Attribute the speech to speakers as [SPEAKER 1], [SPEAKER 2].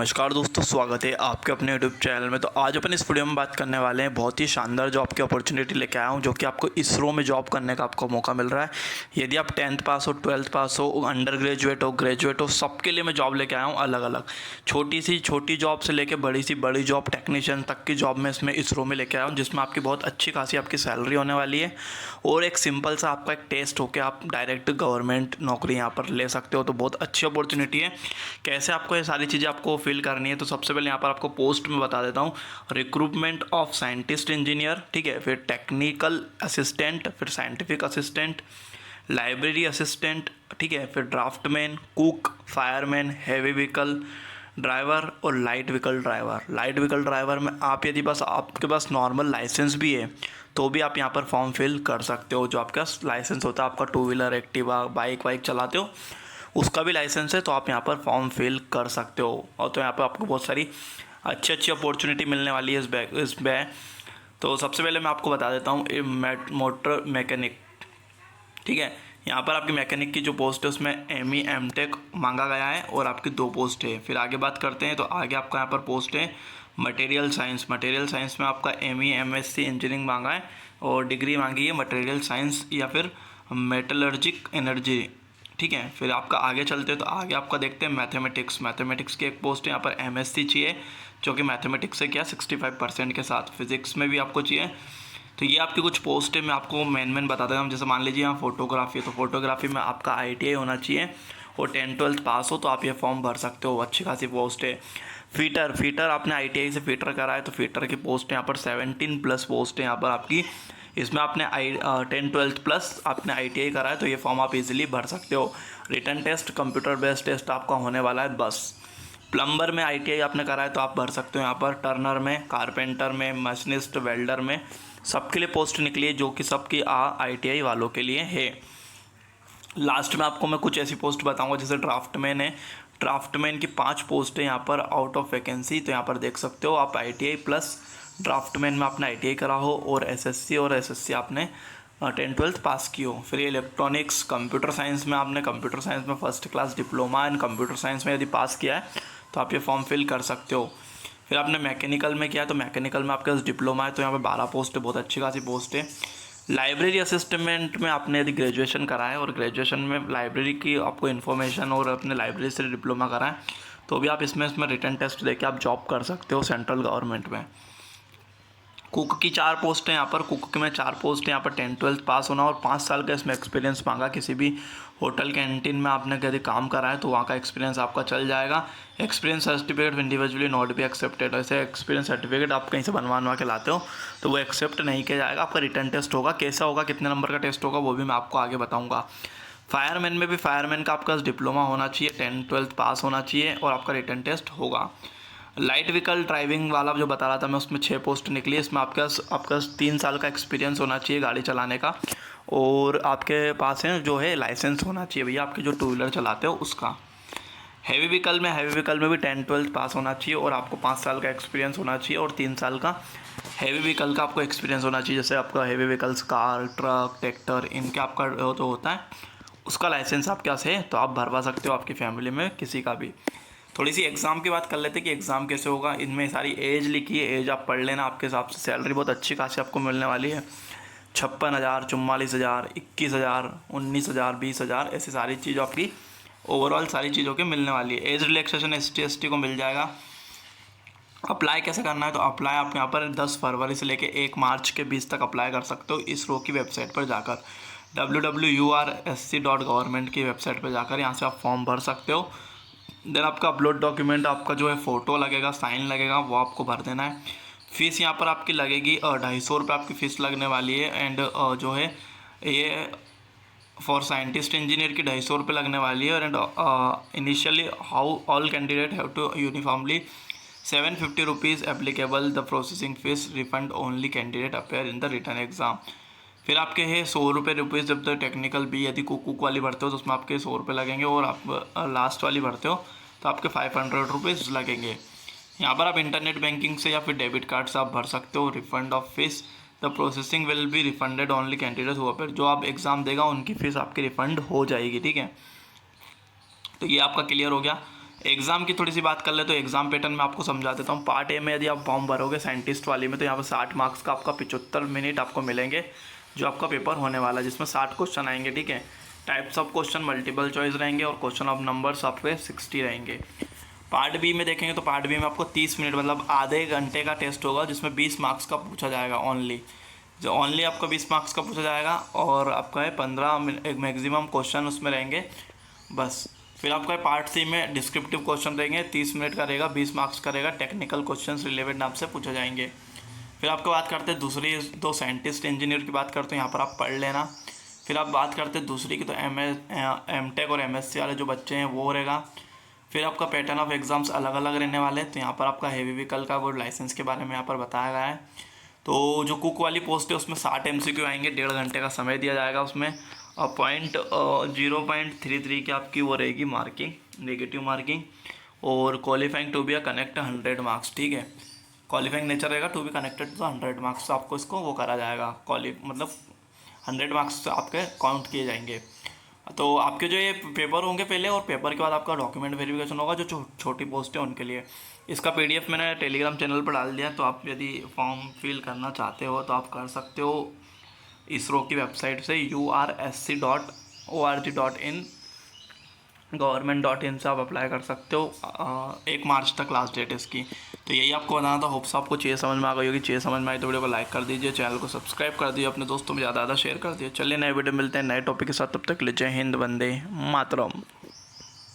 [SPEAKER 1] नमस्कार दोस्तों, स्वागत है आपके अपने यूट्यूब चैनल में। तो आज अपन इस वीडियो में बात करने वाले हैं बहुत ही शानदार जॉब की अपॉर्चुनिटी लेके आया हूं, जो कि आपको इसरो में जॉब करने का आपको मौका मिल रहा है। यदि आप 10th पास हो, 12th पास हो, अंडर ग्रेजुएट हो, ग्रेजुएट हो, सबके लिए मैं जॉब लेके आया हूँ अलग अलग। छोटी सी छोटी जॉब से लेकर बड़ी जॉब टेक्नीशियन तक की जॉब में इसमें इसरो में लेके आया हूँ, जिसमें आपकी बहुत अच्छी खासी आपकी सैलरी होने वाली है और एक सिंपल सा आपका एक टेस्ट होकर आप डायरेक्ट गवर्नमेंट नौकरी यहाँ पर ले सकते हो। तो बहुत अच्छी अपॉर्चुनिटी है। कैसे आपको ये सारी चीज़ें आपको फिल करनी है, तो सबसे पहले यहाँ पर आपको पोस्ट में बता देता हूँ। रिक्रूटमेंट ऑफ साइंटिस्ट इंजीनियर, ठीक है, फिर टेक्निकल असिस्टेंट, फिर साइंटिफिक असिस्टेंट, लाइब्रेरी असिस्टेंट, ठीक है, फिर draftman, cook, fireman, heavy vehicle driver और light vehicle driver. Light vehicle driver में आप यदि बस आपके पास नॉर्मल लाइसेंस भी है तो भी आप यहाँ पर फॉर्म फिल कर सकते हो। जो आपका लाइसेंस होता है, आपका 2 व्हीलर, एक्टिवा, बाइक वाइक चलाते हो, उसका भी लाइसेंस है तो आप यहाँ पर फॉर्म फिल कर सकते हो। और तो यहाँ पर आपको बहुत सारी अच्छी अपॉर्चुनिटी मिलने वाली है इसमें। तो सबसे पहले मैं आपको बता देता हूँ मोटर मैकेनिक, ठीक है। यहाँ पर आपकी मैकेनिक की जो पोस्ट है उसमें ME MTech मांगा गया है और आपकी 2 पोस्ट है। फिर आगे बात करते हैं तो आगे आपका यहाँ पर पोस्ट है मटेरियल साइंस। मटेरियल साइंस में आपका ME MSc इंजीनियरिंग मांगा है और डिग्री मांगी है मटेरियल साइंस या फिर मेटलर्जिक एनर्जी, ठीक है। फिर आपका आगे चलते हैं तो आगे आपका देखते हैं मैथमेटिक्स की एक पोस्ट है। यहाँ पर MSc चाहिए, जो कि मैथमेटिक्स से क्या 65% के साथ। फिजिक्स में भी आपको चाहिए। तो ये आपकी कुछ पोस्ट है, मैं आपको मेन बता देता हूँ। जैसे मान लीजिए यहाँ फोटोग्राफी है, तो फोटोग्राफी में आपका ITI होना चाहिए और 10th-12th पास हो तो आप ये फॉर्म भर सकते हो। अच्छी खासी पोस्ट है। फीटर आपने ITI से फीटर करा है तो फीटर की पोस्ट है यहाँ पर 17+ पोस्ट है यहाँ पर आपकी। इसमें आपने 10th-12th प्लस आपने ITI करा है तो ये फॉर्म आप इजीली भर सकते हो। Written test, computer based test आपका होने वाला है बस। प्लम्बर में ITI आपने करा है तो आप भर सकते हो यहाँ पर। टर्नर में, कारपेंटर में, मशीनिस्ट, वेल्डर में, सबके लिए पोस्ट निकली है, जो कि सबकी ITI वालों के लिए है। लास्ट में आपको मैं कुछ ऐसी पोस्ट बताऊंगा जैसे ड्राफ्टमैन है। ड्राफ्टमैन की 5 पोस्ट है यहाँ पर आउट ऑफ वैकेंसी। तो यहाँ पर देख सकते हो आप ITI प्लस ड्राफ्टमैन में आपने ITI करा हो और SSC आपने 10th-12th पास की हो। फिर इलेक्ट्रॉनिक्स, कंप्यूटर साइंस में आपने कंप्यूटर साइंस में first class diploma in computer science में यदि पास किया है तो आप ये फॉर्म फिल कर सकते हो। फिर आपने मैकेनिकल में किया तो मैकेनिकल में आपके पास डिप्लोमा है तो यहाँ पर 12 पोस्ट है, बहुत अच्छी खासी पोस्ट है। लाइब्रेरी असिस्टेंट में आपने यदि ग्रेजुएशन करा है और ग्रेजुएशन में लाइब्रेरी की आपको इन्फॉर्मेशन और अपने लाइब्रेरी से डिप्लोमा करा है तो भी आप इसमें रिटन टेस्ट देके आप जॉब कर सकते हो सेंट्रल गवर्नमेंट में। कुक की 4 पोस्ट हैं यहाँ पर। कुक में 4 पोस्ट हैं यहाँ पर। 10th-12th पास होना और 5 साल का इसमें एक्सपीरियंस मांगा। किसी भी होटल कैंटीन में आपने यदि काम करा है तो वहाँ का एक्सपीरियंस आपका चल जाएगा। Experience certificate individually not be accepted. ऐसे एक्सपीरियंस सर्टिफिकेट आप कहीं से बनवा के लाते हो तो वो एक्सेप्ट नहीं किया जाएगा। आपका रिटर्न टेस्ट होगा, कैसा होगा, कितने नंबर का टेस्ट होगा वो भी मैं आपको आगे बताऊँगा। फायरमैन में भी फायरमैन का आपका डिप्लोमा होना चाहिए, 10th-12th पास होना चाहिए और आपका रिटर्न टेस्ट होगा। लाइट व्हीकल ड्राइविंग वाला जो बता रहा था मैं, उसमें 6 पोस्ट निकली है। इसमें आपका 3 साल का एक्सपीरियंस होना चाहिए गाड़ी चलाने का और आपके पास है जो है लाइसेंस होना चाहिए भैया, आपके जो 2 व्हीलर चलाते हो उसका। हैवी व्हीकल में भी 10th-12th पास होना चाहिए और आपको 5 साल का एक्सपीरियंस होना चाहिए और 3 साल का हैवी व्हीकल का आपको एक्सपीरियंस होना चाहिए। जैसे आपका heavy vehicles car, truck, tractor, इनके आपका जो होता है उसका लाइसेंस आपके पास है तो आप भरवा सकते हो अपनी फैमिली में किसी का भी। थोड़ी सी एग्ज़ाम की बात कर लेते हैं कि एग्ज़ाम कैसे होगा। इनमें सारी एज लिखी है, एज आप पढ़ लेना आपके हिसाब से। सैलरी बहुत अच्छी खासी आपको मिलने वाली है। 56,000, 44,000, 21,000, 19,000, 20,000, ऐसी सारी चीज़ आपकी ओवरऑल सारी चीज़ों की मिलने वाली है। एज रिलैक्सेशन ST/ST को मिल जाएगा। अप्लाई कैसे करना है, तो अप्लाई आप यहाँ पर 10 फरवरी से लेकर 1 मार्च के बीच तक अप्लाई कर सकते हो इसरो की वेबसाइट पर जाकर। www.urSC.government की वेबसाइट पर जाकर यहाँ से आप फॉर्म भर सकते हो। देन आपका अपलोड डॉक्यूमेंट, आपका जो है फ़ोटो लगेगा, साइन लगेगा, वो आपको भर देना है। फ़ीस यहाँ पर आपकी लगेगी 250 रुपये आपकी फ़ीस लगने वाली है। एंड जो है ये फॉर साइंटिस्ट इंजीनियर की 250 रुपये लगने वाली है। And initially how all candidate have to uniformly 750 rupees applicable. The processing fee refund only candidate appear in the written exam. फिर आपके है 100 रुपये जब तक टेक्निकल भी यदि कुक वाली भरते हो तो उसमें आपके 100 रुपये लगेंगे और आप लास्ट वाली भरते हो तो आपके 500 रुपीज़ लगेंगे। यहाँ पर आप इंटरनेट बैंकिंग से या फिर डेबिट कार्ड से आप भर सकते हो। Refund of fees, the processing will be refunded only candidate हुआ पर जो आप एग्ज़ाम देगा उनकी फ़ीस आपकी रिफ़ंड हो जाएगी, ठीक है। तो ये आपका क्लियर हो गया। एग्ज़ाम की थोड़ी सी बात कर ले तो एग्ज़ाम पैटर्न में आपको समझा देता हूँ। पार्ट ए में यदि आप फॉर्म भरोगे साइंटिस्ट वाली में, तो यहाँ पर 60 मार्क्स का आपका 75 मिनट आपको मिलेंगे जो आपका पेपर होने वाला है, जिसमें 60 क्वेश्चन आएंगे, ठीक है। Types of question multiple choice रहेंगे और क्वेश्चन ऑफ नंबर्स आपके 60 रहेंगे। पार्ट बी में देखेंगे तो पार्ट बी में आपको 30 मिनट मतलब आधे घंटे का टेस्ट होगा, जिसमें 20 मार्क्स का पूछा जाएगा ओनली आपका 20 मार्क्स का पूछा जाएगा। और आपका है 15 एक मैक्सिमम क्वेश्चन उसमें रहेंगे बस। फिर आपका पार्ट सी में डिस्क्रिप्टिव क्वेश्चन रहेंगे, 30 मिनट का रहेगा, 20 मार्क्स का रहेगा। टेक्निकल क्वेश्चन रिलेवेंट नाम से पूछे जाएंगे। फिर आपको बात करते हैं दूसरी, दो साइंटिस्ट इंजीनियर की बात करते हैं, यहाँ पर आप पढ़ लेना। फिर आप बात करते हैं दूसरी की, तो एमटेक और एमएससी वाले जो बच्चे हैं वो रहेगा। फिर आपका पैटर्न ऑफ एग्जाम्स अलग अलग रहने वाले हैं। तो यहाँ पर आपका हेवी व्हीकल का वो लाइसेंस के बारे में यहाँ पर बताया गया है। तो जो कुक वाली पोस्ट है उसमें 60 MCQ आएंगे, 1.5 घंटे का समय दिया जाएगा उसमें। और 0.33 की आपकी वो रहेगी मार्किंग, नेगेटिव मार्किंग। और qualifying to be a connect 100 marks, ठीक है। क्वालिफाइंग नेचर रहेगा टू बी कनेक्टेड तो 100 मार्क्स आपको इसको वो करा जाएगा, मतलब 100 मार्क्स आपके काउंट किए जाएंगे। तो आपके जो ये पेपर होंगे पहले, और पेपर के बाद आपका डॉक्यूमेंट वेरिफिकेशन होगा जो छोटी पोस्ट है उनके लिए। इसका PDF मैंने टेलीग्राम चैनल पर डाल दिया, तो आप यदि फॉर्म फिल करना चाहते हो तो आप कर सकते हो। इसरो की वेबसाइट से urSC.org.in गवर्नमेंट.in से आप अप्लाई कर सकते हो। 1 मार्च तक लास्ट डेट है इसकी। तो यही आपको बताना था। होप्स आपको चीज़ समझ में आ गई होगी। चीज़ समझ में आई तो वीडियो को लाइक कर दीजिए, चैनल को सब्सक्राइब कर दीजिए, अपने दोस्तों में ज़्यादा शेयर कर दीजिए। चलिए नए वीडियो मिलते हैं नए टॉपिक के साथ, तब तक ले जय हिंद, वंदे मातरम।